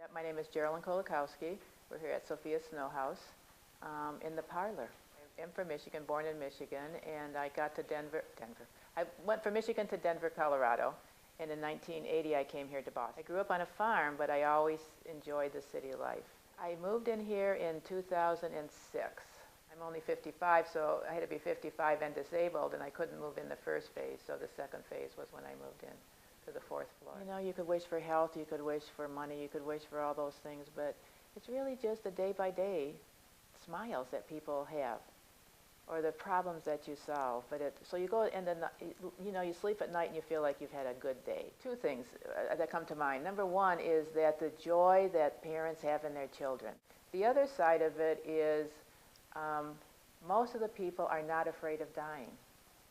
Yep, my name is Geralyn. We're here at Sophia's Snow House in the parlor. I'm from Michigan, born in Michigan, and I got to Denver. I went from Michigan to Denver, Colorado, and in 1980 I came here to Boston. I grew up on a farm, but I always enjoyed the city life. I moved in here in 2006. I'm only 55, so I had to be 55 and disabled, and I couldn't move in the first phase, so the second phase was when I moved in to the fourth floor. You know, you could wish for health, you could wish for money, you could wish for all those things, but it's really just the day-by-day smiles that people have, or the problems that you solve. So you go and then, you know, you sleep at night and you feel like you've had a good day. Two things that come to mind. Number one is that the joy that parents have in their children. The other side of it is most of the people are not afraid of dying.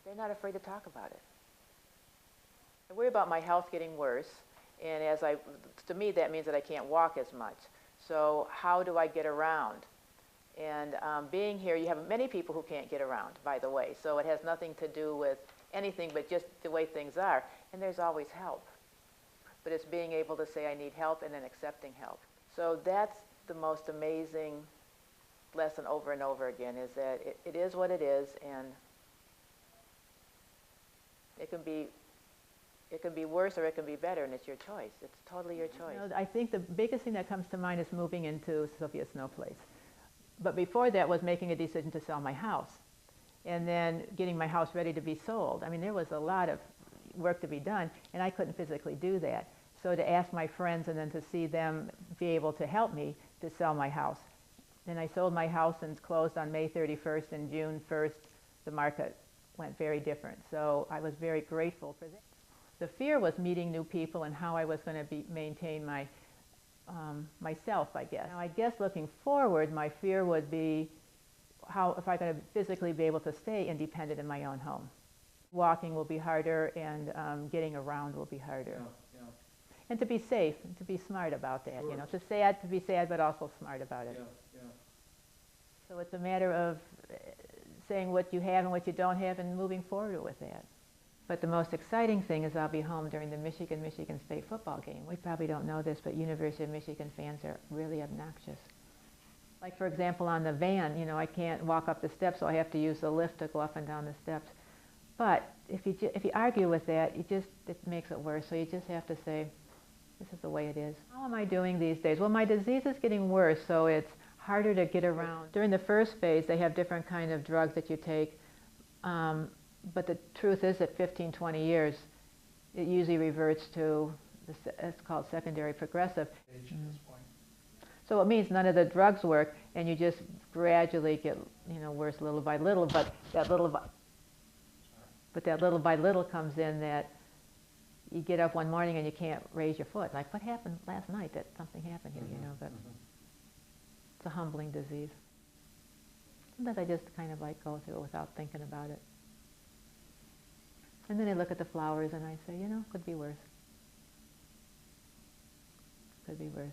They're not afraid to talk about it. I worry about my health getting worse, and to me that means that I can't walk as much. So how do I get around? And being here, you have many people who can't get around, by the way, so it has nothing to do with anything but just the way things are, and there's always help. But it's being able to say I need help and then accepting help. So that's the most amazing lesson over and over again, is that it is what it is, and it can be worse or it can be better, and it's your choice. It's totally your choice. You know, I think the biggest thing that comes to mind is moving into Sophia's Snow Place. But before that was making a decision to sell my house and then getting my house ready to be sold. I mean, there was a lot of work to be done, and I couldn't physically do that. So to ask my friends and then to see them be able to help me to sell my house. Then I sold my house and closed on May 31st, and June 1st, the market went very different. So I was very grateful for that. The fear was meeting new people and how I was going to maintain my myself, I guess. Now, I guess looking forward, my fear would be if I'm going to physically be able to stay independent in my own home. Walking will be harder, and getting around will be harder. Yeah, yeah. And to be safe, and to be smart about that. Sure. You know, to be sad, but also smart about it. Yeah, yeah. So it's a matter of saying what you have and what you don't have and moving forward with that. But the most exciting thing is I'll be home during the Michigan State football game. We probably don't know this, but University of Michigan fans are really obnoxious. Like, for example, on the van, you know, I can't walk up the steps, so I have to use the lift to go up and down the steps. But if you argue with that, it makes it worse. So you just have to say, this is the way it is. How am I doing these days? Well, my disease is getting worse, so it's harder to get around. During the first phase, they have different kind of drugs that you take. But the truth is that 15, 20 years, it usually reverts to, it's called secondary progressive. Age at this point. So it means none of the drugs work, and you just gradually get, you know, worse little by little. But that little by little comes in that you get up one morning and you can't raise your foot. Like, what happened last night? That something happened here, you know. But it's a humbling disease. Sometimes I just kind of like go through it without thinking about it. And then I look at the flowers and I say, you know, could be worse. Could be worse.